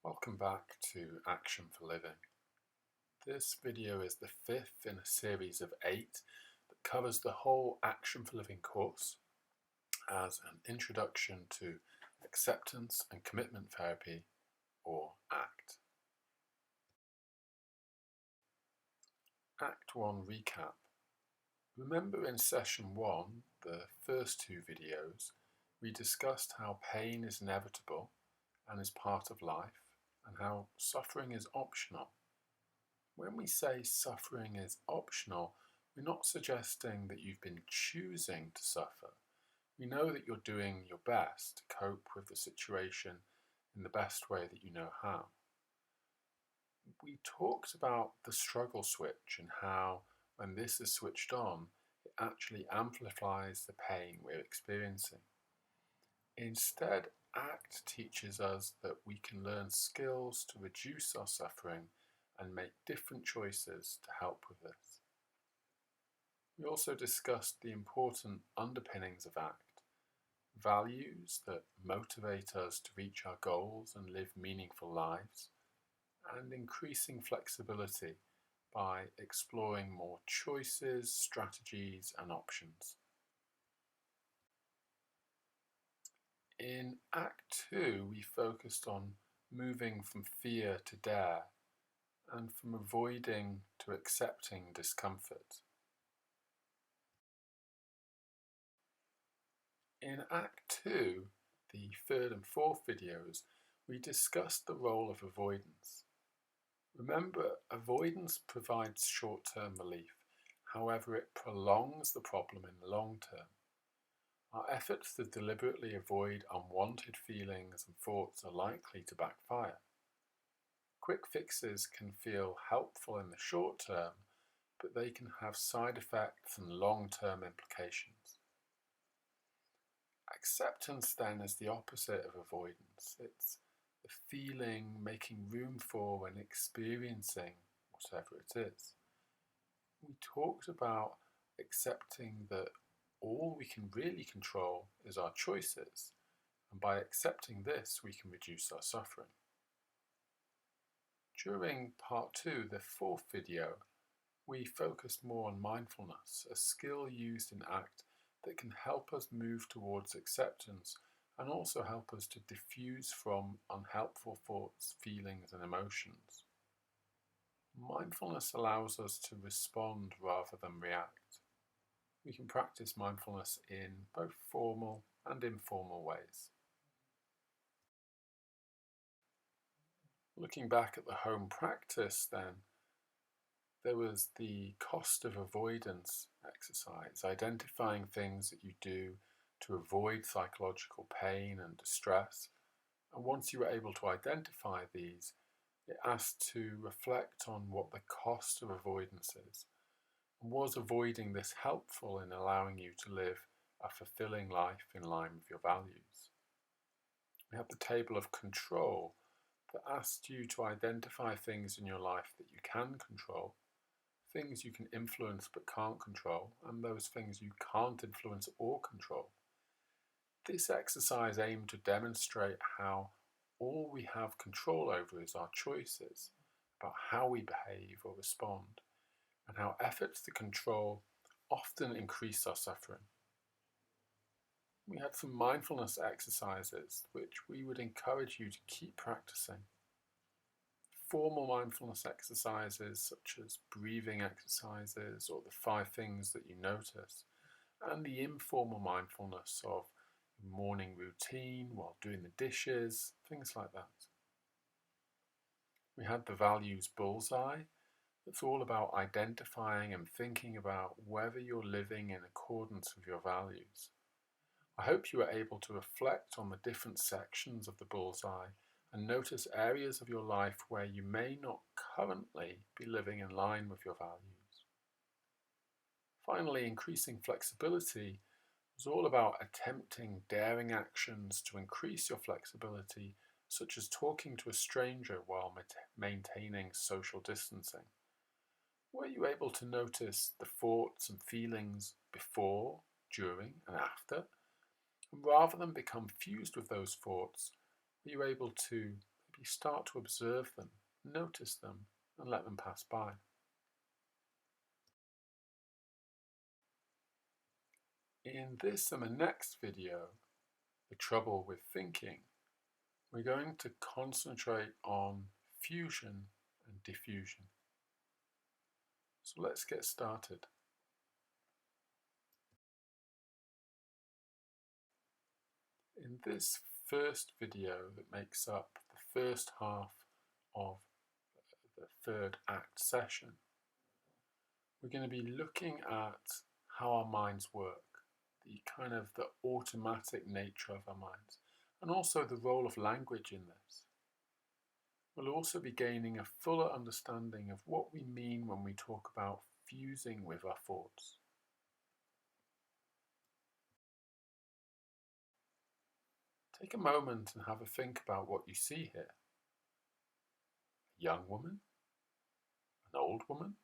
Welcome back to Action for Living. This video is the fifth in a series of 8 that covers the whole Action for Living course as an introduction to acceptance and commitment therapy, or ACT. Act 1 recap. Remember in session 1, the first 2 videos, we discussed how pain is inevitable and is part of life, and how suffering is optional. When we say suffering is optional, we're not suggesting that you've been choosing to suffer. We know that you're doing your best to cope with the situation in the best way that you know how. We talked about the struggle switch and how, when this is switched on, it actually amplifies the pain we're experiencing. Instead, ACT teaches us that we can learn skills to reduce our suffering and make different choices to help with this. We also discussed the important underpinnings of ACT, values that motivate us to reach our goals and live meaningful lives, and increasing flexibility by exploring more choices, strategies, and options. In Act 2, we focused on moving from fear to dare and from avoiding to accepting discomfort. In Act 2, the third and fourth videos, we discussed the role of avoidance. Remember, avoidance provides short-term relief, however it prolongs the problem in the long term. Our efforts to deliberately avoid unwanted feelings and thoughts are likely to backfire. Quick fixes can feel helpful in the short term, but they can have side effects and long-term implications. Acceptance then is the opposite of avoidance. It's the feeling, making room for and experiencing whatever it is. We talked about accepting that all we can really control is our choices, and by accepting this we can reduce our suffering. During part 2, the fourth video, we focused more on mindfulness, a skill used in ACT that can help us move towards acceptance and also help us to diffuse from unhelpful thoughts, feelings, and emotions. Mindfulness allows us to respond rather than react. We can practice mindfulness in both formal and informal ways. Looking back at the home practice then, there was the cost of avoidance exercise, identifying things that you do to avoid psychological pain and distress. And once you were able to identify these, it asked to reflect on what the cost of avoidance is. Was avoiding this helpful in allowing you to live a fulfilling life in line with your values? We have the table of control that asked you to identify things in your life that you can control, things you can influence but can't control, and those things you can't influence or control. This exercise aimed to demonstrate how all we have control over is our choices about how we behave or respond, and how efforts to control often increase our suffering. We had some mindfulness exercises which we would encourage you to keep practicing. Formal mindfulness exercises such as breathing exercises or the 5 things that you notice, and the informal mindfulness of morning routine while doing the dishes, things like that. We had the values bullseye. It's all about identifying and thinking about whether you're living in accordance with your values. I hope you are able to reflect on the different sections of the bullseye and notice areas of your life where you may not currently be living in line with your values. Finally, increasing flexibility is all about attempting daring actions to increase your flexibility, such as talking to a stranger while maintaining social distancing. Were you able to notice the thoughts and feelings before, during, and after? And rather than become fused with those thoughts, were you able to simply start to observe them, notice them, and let them pass by. In this and the next video, The Trouble with Thinking, we're going to concentrate on fusion and diffusion. So let's get started. In this first video that makes up the first half of the third act session, we're going to be looking at how our minds work, the automatic nature of our minds, and also the role of language in this. We'll also be gaining a fuller understanding of what we mean when we talk about fusing with our thoughts. Take a moment and have a think about what you see here. A young woman? An old woman?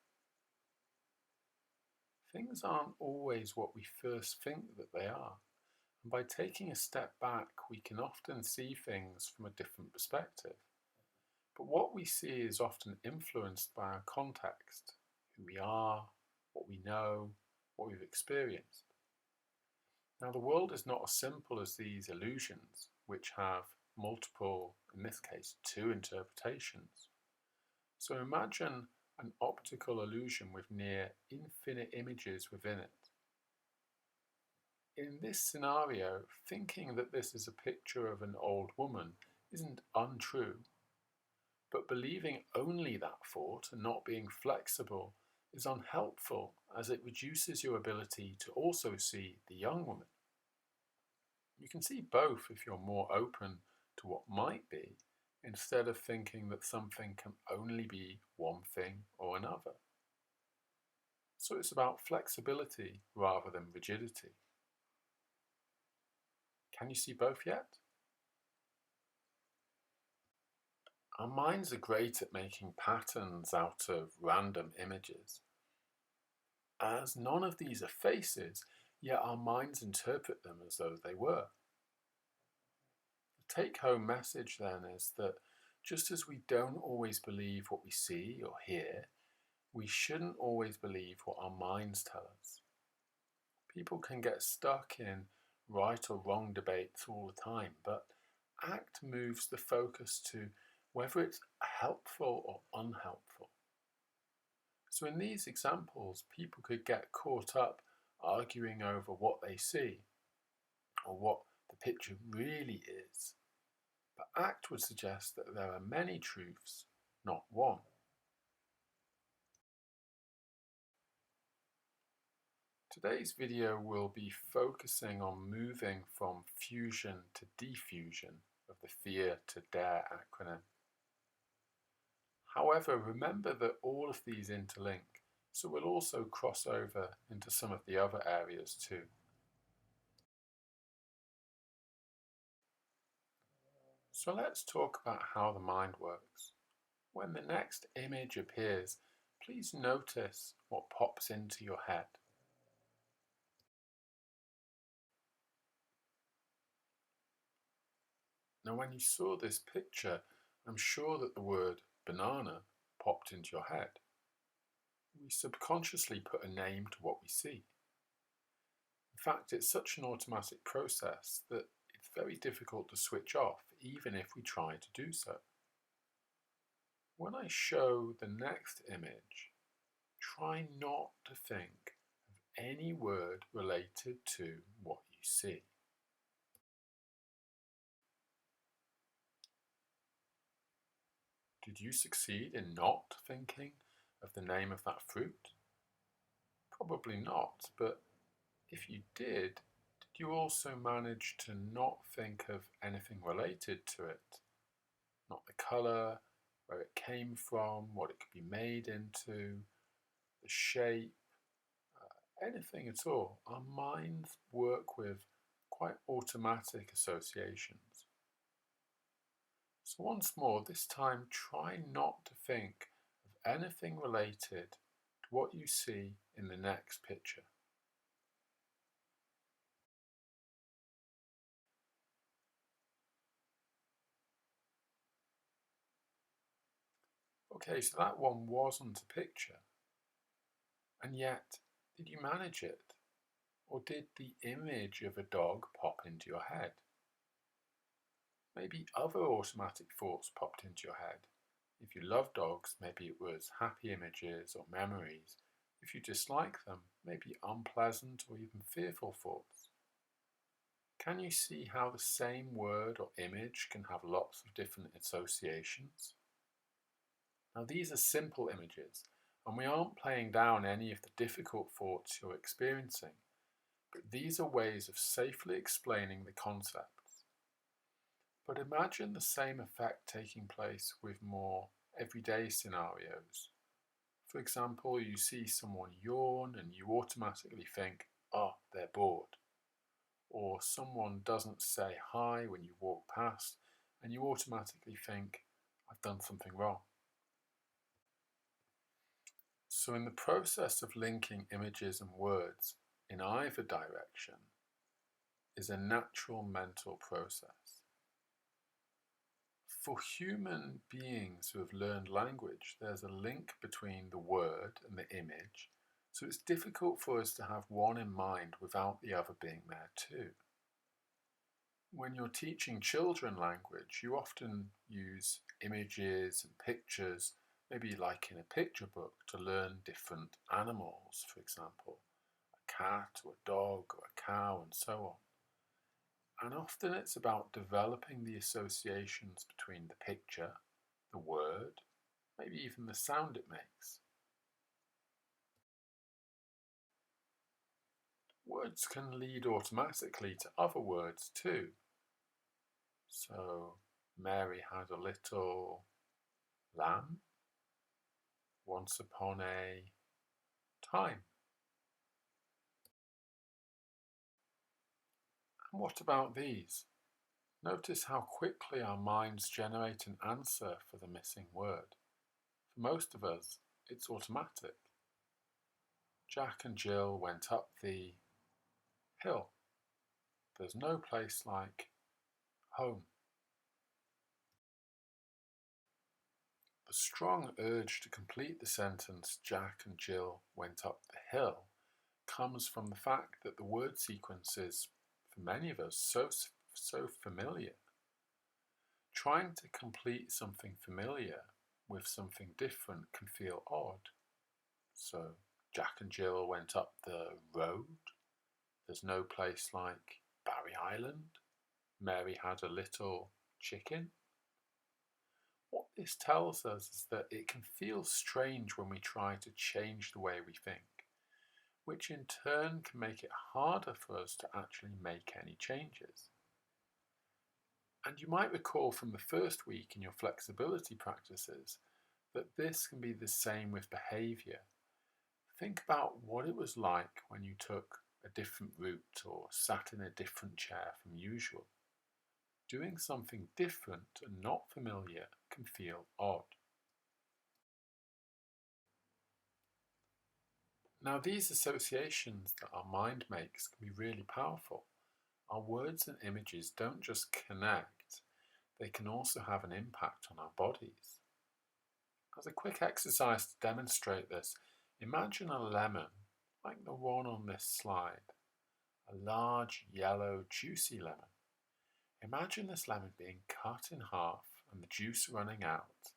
Things aren't always what we first think that they are, and by taking a step back, we can often see things from a different perspective. But what we see is often influenced by our context, who we are, what we know, what we've experienced. Now, the world is not as simple as these illusions, which have multiple, in this case, 2 interpretations. So imagine an optical illusion with near infinite images within it. In this scenario, thinking that this is a picture of an old woman isn't untrue, but believing only that thought and not being flexible is unhelpful, as it reduces your ability to also see the young woman. You can see both if you're more open to what might be, instead of thinking that something can only be one thing or another. So it's about flexibility rather than rigidity. Can you see both yet? Our minds are great at making patterns out of random images. As none of these are faces, yet our minds interpret them as though they were. The take-home message then is that just as we don't always believe what we see or hear, we shouldn't always believe what our minds tell us. People can get stuck in right or wrong debates all the time, but ACT moves the focus to whether it's helpful or unhelpful. So in these examples, people could get caught up arguing over what they see or what the picture really is. But ACT would suggest that there are many truths, not one. Today's video will be focusing on moving from fusion to diffusion of the fear to dare acronym. However, remember that all of these interlink, so we'll also cross over into some of the other areas too. So let's talk about how the mind works. When the next image appears, please notice what pops into your head. Now, when you saw this picture, I'm sure that the word banana popped into your head. We subconsciously put a name to what we see. In fact, it's such an automatic process that it's very difficult to switch off, even if we try to do so. When I show the next image, try not to think of any word related to what you see. Did you succeed in not thinking of the name of that fruit? Probably not, but if you did you also manage to not think of anything related to it? Not the colour, where it came from, what it could be made into, the shape, anything at all. Our minds work with quite automatic associations. So once more, this time try not to think of anything related to what you see in the next picture. Okay, so that one wasn't a picture. And yet, did you manage it? Or did the image of a dog pop into your head? Maybe other automatic thoughts popped into your head. If you love dogs, maybe it was happy images or memories. If you dislike them, maybe unpleasant or even fearful thoughts. Can you see how the same word or image can have lots of different associations? Now, these are simple images, and we aren't playing down any of the difficult thoughts you're experiencing, but these are ways of safely explaining the concepts. But imagine the same effect taking place with more everyday scenarios. For example, you see someone yawn and you automatically think, oh, they're bored. Or someone doesn't say hi when you walk past and you automatically think, I've done something wrong. So in the process of linking images and words in either direction is a natural mental process. For human beings who have learned language, there's a link between the word and the image, so it's difficult for us to have one in mind without the other being there too. When you're teaching children language, you often use images and pictures, maybe like in a picture book, to learn different animals, for example, a cat or a dog or a cow and so on. And often it's about developing the associations between the picture, the word, maybe even the sound it makes. Words can lead automatically to other words too. So, Mary had a little lamb once upon a time. And what about these? Notice how quickly our minds generate an answer for the missing word. For most of us, it's automatic. Jack and Jill went up the hill. There's no place like home. The strong urge to complete the sentence, Jack and Jill went up the hill, comes from the fact that the word sequence is, for many of us, so familiar. Trying to complete something familiar with something different can feel odd. So, Jack and Jill went up the road. There's no place like Barry Island. Mary had a little chicken. What this tells us is that it can feel strange when we try to change the way we think, which in turn can make it harder for us to actually make any changes. And you might recall from the first week in your flexibility practices that this can be the same with behaviour. Think about what it was like when you took a different route or sat in a different chair from usual. Doing something different and not familiar can feel odd. Now, these associations that our mind makes can be really powerful. Our words and images don't just connect, they can also have an impact on our bodies. As a quick exercise to demonstrate this, imagine a lemon like the one on this slide, a large, yellow, juicy lemon. Imagine this lemon being cut in half and the juice running out.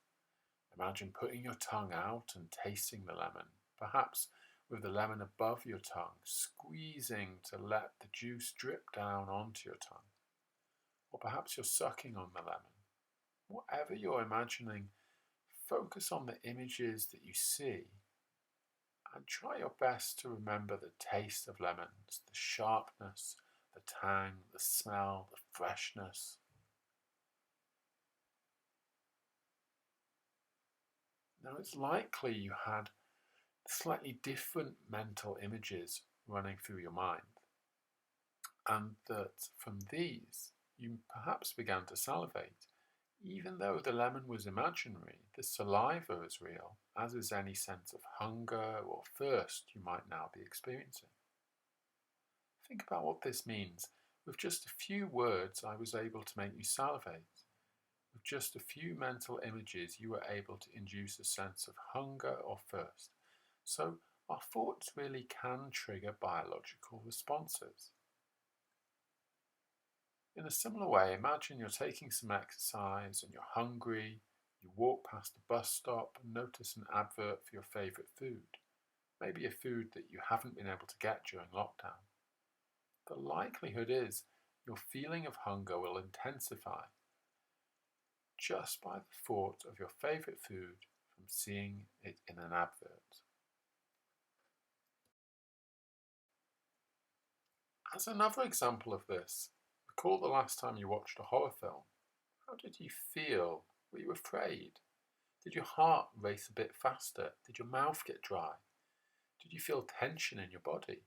Imagine putting your tongue out and tasting the lemon, perhaps with the lemon above your tongue, squeezing to let the juice drip down onto your tongue. Or perhaps you're sucking on the lemon. Whatever you're imagining, focus on the images that you see and try your best to remember the taste of lemons, the sharpness, the tang, the smell, the freshness. Now it's likely you had slightly different mental images running through your mind, and that from these you perhaps began to salivate. Even though the lemon was imaginary, the saliva is real, as is any sense of hunger or thirst you might now be experiencing. Think about what this means. With just a few words, I was able to make you salivate. With just a few mental images, you were able to induce a sense of hunger or thirst. So our thoughts really can trigger biological responses. In a similar way, imagine you're taking some exercise and you're hungry. You walk past a bus stop and notice an advert for your favourite food, maybe a food that you haven't been able to get during lockdown. The likelihood is your feeling of hunger will intensify just by the thought of your favourite food from seeing it in an advert. As another example of this, recall the last time you watched a horror film. How did you feel? Were you afraid? Did your heart race a bit faster? Did your mouth get dry? Did you feel tension in your body?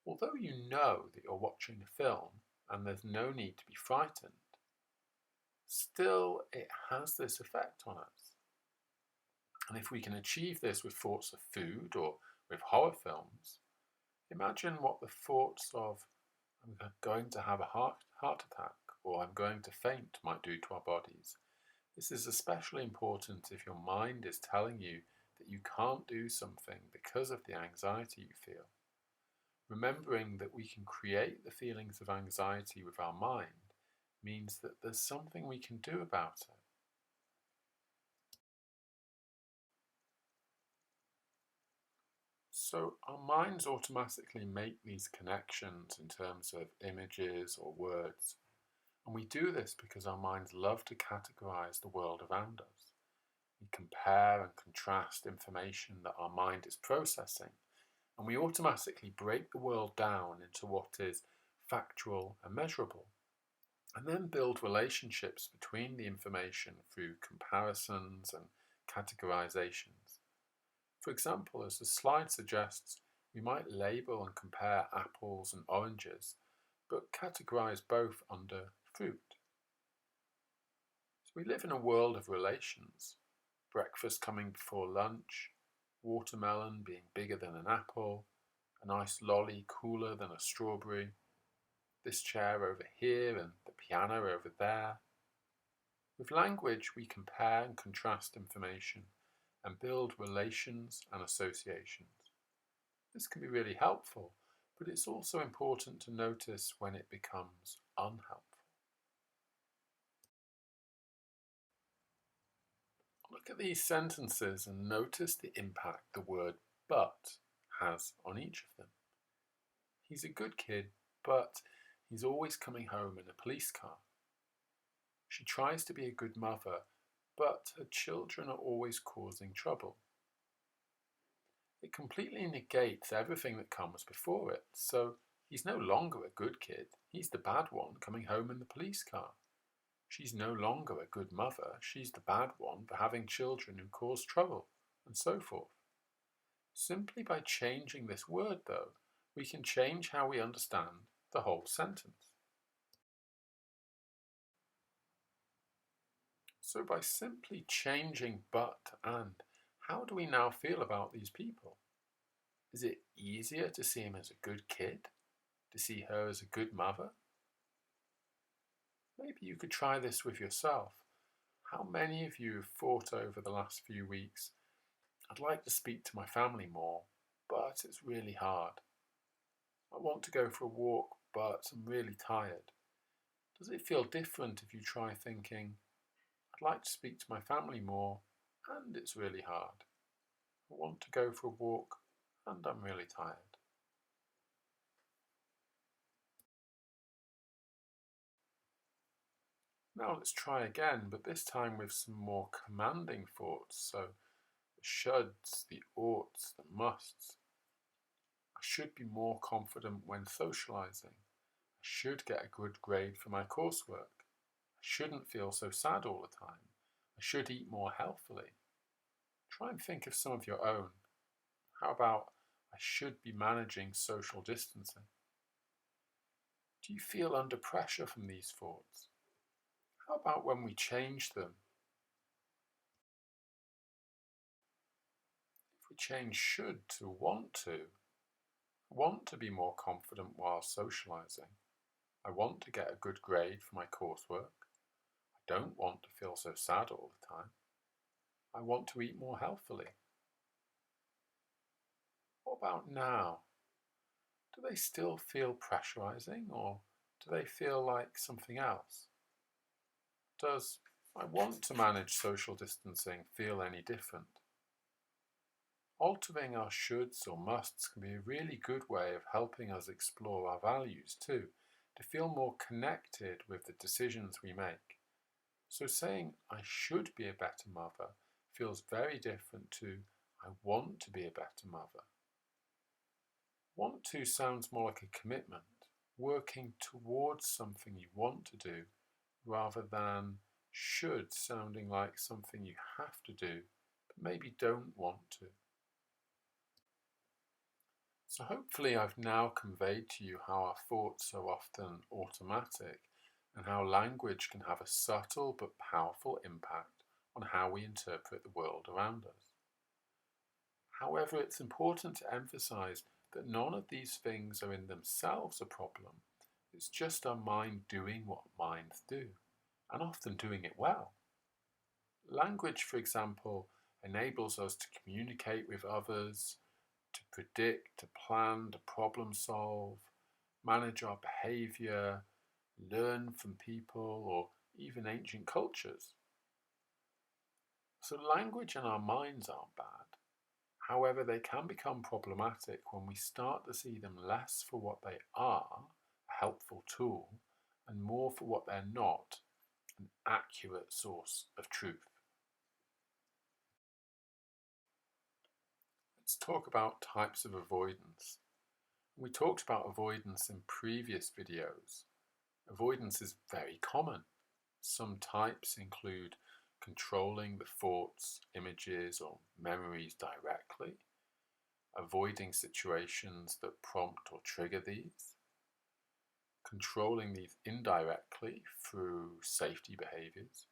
Although you know that you're watching a film and there's no need to be frightened, still it has this effect on us. And if we can achieve this with thoughts of food or with horror films, imagine what the thoughts of I'm going to have a heart attack or I'm going to faint might do to our bodies. This is especially important if your mind is telling you that you can't do something because of the anxiety you feel. Remembering that we can create the feelings of anxiety with our mind means that there's something we can do about it. So our minds automatically make these connections in terms of images or words. And we do this because our minds love to categorize the world around us. We compare and contrast information that our mind is processing, and we automatically break the world down into what is factual and measurable, and then build relationships between the information through comparisons and categorizations. For example, as the slide suggests, we might label and compare apples and oranges, but categorize both under fruit. So we live in a world of relations. Breakfast coming before lunch, watermelon being bigger than an apple, a nice lolly cooler than a strawberry, this chair over here and the piano over there. With language, we compare and contrast information and build relations and associations. This can be really helpful, but it's also important to notice when it becomes unhelpful. Look at these sentences and notice the impact the word but has on each of them. He's a good kid, but he's always coming home in a police car. She tries to be a good mother, but her children are always causing trouble. It completely negates everything that comes before it, so he's no longer a good kid, he's the bad one coming home in the police car. She's no longer a good mother, she's the bad one for having children who cause trouble, and so forth. Simply by changing this word, though, we can change how we understand the whole sentence. So by simply changing but and, how do we now feel about these people? Is it easier to see him as a good kid? To see her as a good mother? Maybe you could try this with yourself. How many of you have thought over the last few weeks, I'd like to speak to my family more, but it's really hard. I want to go for a walk, but I'm really tired. Does it feel different if you try thinking, I'd like to speak to my family more, and it's really hard. I want to go for a walk, and I'm really tired. Now let's try again, but this time with some more commanding thoughts. So the shoulds, the oughts, the musts. I should be more confident when socialising. I should get a good grade for my coursework. I shouldn't feel so sad all the time. I should eat more healthily. Try and think of some of your own. How about I should be managing social distancing? Do you feel under pressure from these thoughts? How about when we change them? If we change should to want to be more confident while socialising. I want to get a good grade for my coursework. I don't want to feel so sad all the time. I want to eat more healthily. What about now? Do they still feel pressurizing, or do they feel like something else? Does "I want to manage social distancing" feel any different? Altering our shoulds or musts can be a really good way of helping us explore our values too, to feel more connected with the decisions we make. So saying "I should be a better mother" feels very different to "I want to be a better mother." Want to sounds more like a commitment, working towards something you want to do, rather than should sounding like something you have to do, but maybe don't want to. So hopefully I've now conveyed to you how our thoughts are often automatic and how language can have a subtle but powerful impact on how we interpret the world around us. However, it's important to emphasize that none of these things are in themselves a problem. It's just our mind doing what minds do, and often doing it well. Language, for example, enables us to communicate with others, to predict, to plan, to problem solve, manage our behavior, learn from people, or even ancient cultures. So language and our minds aren't bad. However, they can become problematic when we start to see them less for what they are, a helpful tool, and more for what they're not, an accurate source of truth. Let's talk about types of avoidance. We talked about avoidance in previous videos. Avoidance is very common. Some types include controlling the thoughts, images, or memories directly, avoiding situations that prompt or trigger these, controlling these indirectly through safety behaviors,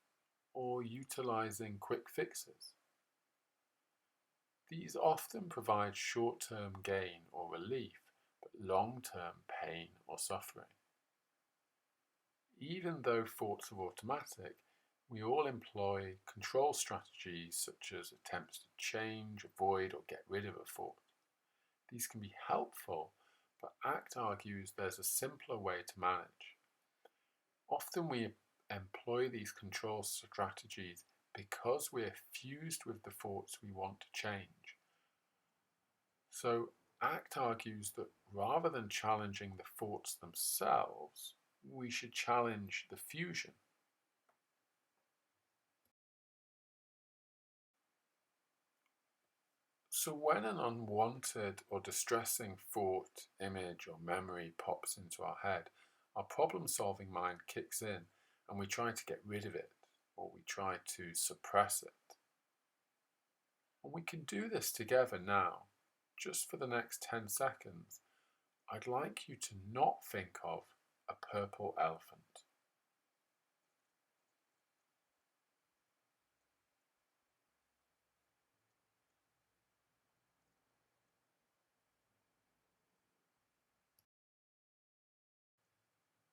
or utilizing quick fixes. These often provide short-term gain or relief, but long-term pain or suffering. Even though thoughts are automatic, we all employ control strategies such as attempts to change, avoid, or get rid of a thought. These can be helpful, but ACT argues there's a simpler way to manage. Often we employ these control strategies because we're fused with the thoughts we want to change. So ACT argues that rather than challenging the thoughts themselves, we should challenge the fusion. So when an unwanted or distressing thought, image, or memory pops into our head, our problem-solving mind kicks in and we try to get rid of it, or we try to suppress it. And we can do this together now. Just for the next 10 seconds, I'd like you to not think of a purple elephant.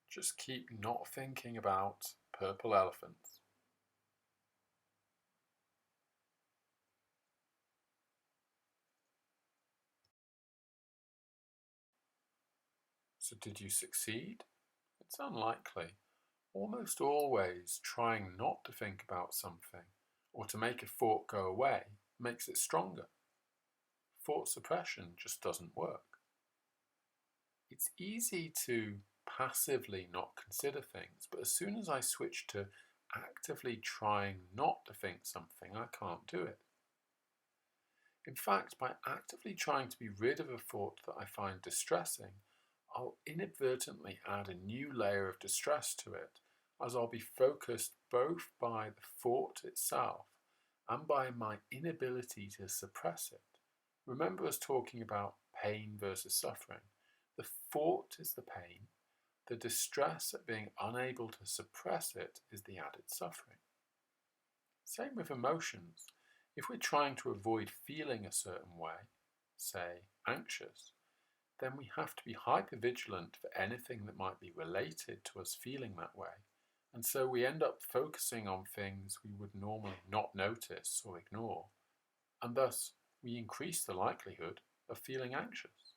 Just keep not thinking about purple elephants. So did you succeed? It's unlikely. Almost always trying not to think about something or to make a thought go away makes it stronger. Thought suppression just doesn't work. It's easy to passively not consider things, but as soon as I switch to actively trying not to think something, I can't do it. In fact, by actively trying to be rid of a thought that I find distressing, I'll inadvertently add a new layer of distress to it, as I'll be focused both by the thought itself and by my inability to suppress it. Remember us talking about pain versus suffering. The thought is the pain. The distress at being unable to suppress it is the added suffering. Same with emotions. If we're trying to avoid feeling a certain way, say anxious, then we have to be hypervigilant for anything that might be related to us feeling that way, And so we end up focusing on things we would normally not notice or ignore, and thus we increase the likelihood of feeling anxious.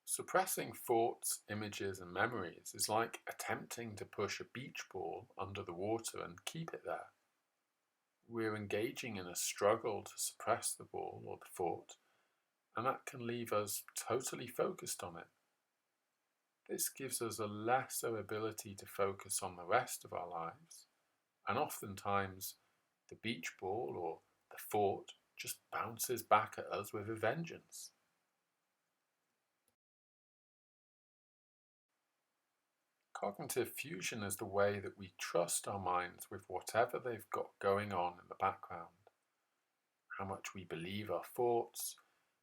Suppressing thoughts, images, and memories is like attempting to push a beach ball under the water and keep it there. We're engaging in a struggle to suppress the ball or the thought, and that can leave us totally focused on it. This gives us a lesser ability to focus on the rest of our lives, and oftentimes the beach ball or the thought just bounces back at us with a vengeance. Cognitive fusion is the way that we trust our minds with whatever they've got going on in the background. How much we believe our thoughts,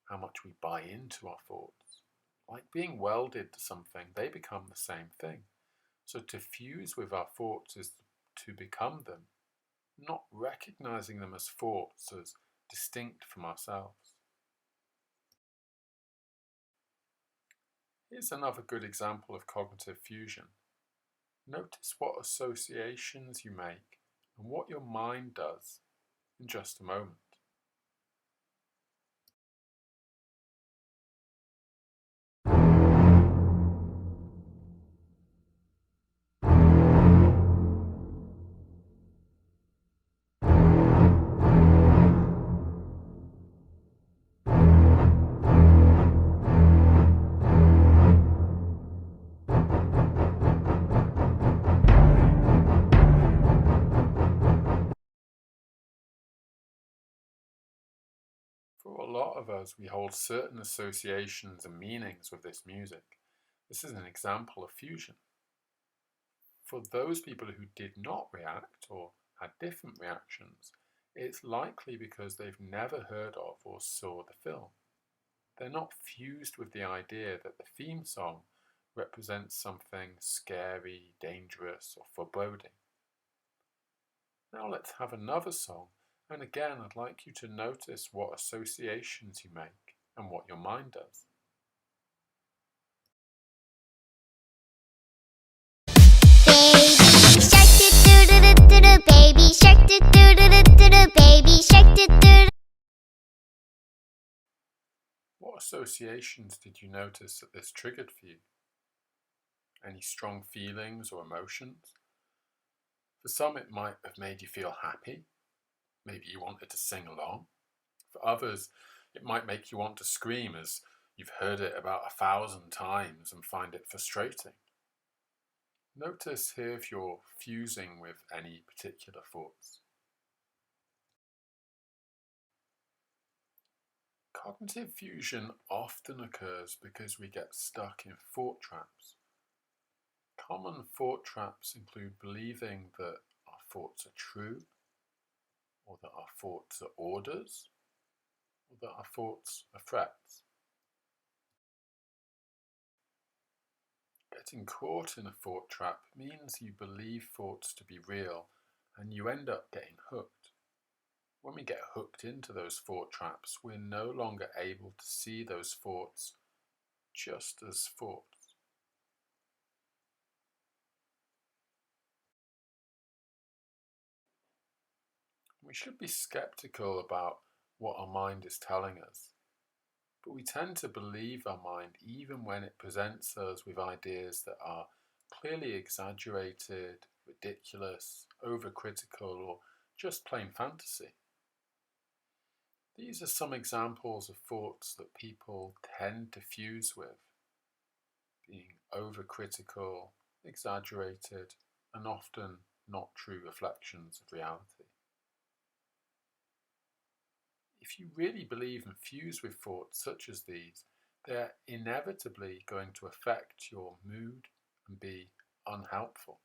how much we buy into our thoughts. Like being welded to something, they become the same thing. So to fuse with our thoughts is to become them, not recognizing them as thoughts, as distinct from ourselves. Here's another good example of cognitive fusion. Notice what associations you make and what your mind does in just a moment. For a lot of us, we hold certain associations and meanings with this music. This is an example of fusion. For those people who did not react or had different reactions, it's likely because they've never heard of or saw the film. They're not fused with the idea that the theme song represents something scary, dangerous, or foreboding. Now let's have another song, and again I'd like you to notice what associations you make and what your mind does. Baby shark do do do do do do, baby shark do do. What associations did you notice that this triggered for you? Any strong feelings or emotions? For some, it might have made you feel happy. Maybe you wanted to sing along. For others, it might make you want to scream as you've heard it about 1,000 times and find it frustrating. Notice here if you're fusing with any particular thoughts. Cognitive fusion often occurs because we get stuck in thought traps. Common thought traps include believing that our thoughts are true, or that our thoughts are orders, or that our thoughts are threats. Getting caught in a thought trap means you believe thoughts to be real and you end up getting hooked. When we get hooked into those thought traps, we're no longer able to see those thoughts just as thoughts. We should be skeptical about what our mind is telling us, but we tend to believe our mind even when it presents us with ideas that are clearly exaggerated, ridiculous, overcritical, or just plain fantasy. These are some examples of thoughts that people tend to fuse with, being overcritical, exaggerated, and often not true reflections of reality. If you really believe and fuse with thoughts such as these, they're inevitably going to affect your mood and be unhelpful.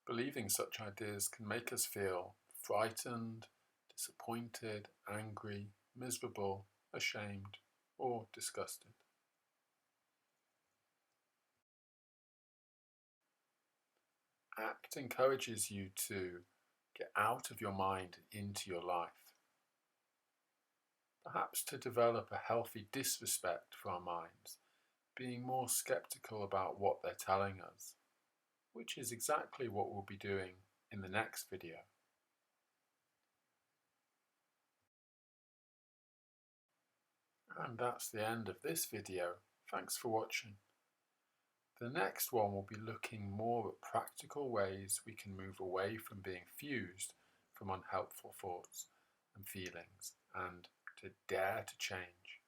Believing such ideas can make us feel frightened, disappointed, angry, miserable, ashamed, or disgusted. ACT encourages you to get out of your mind and into your life. perhaps to develop a healthy disrespect for our minds, being more skeptical about what they're telling us, which is exactly what we'll be doing in the next video. And that's the end of this video. Thanks for watching. The next one will be looking more at practical ways we can move away from being fused from unhelpful thoughts and feelings and to dare to change.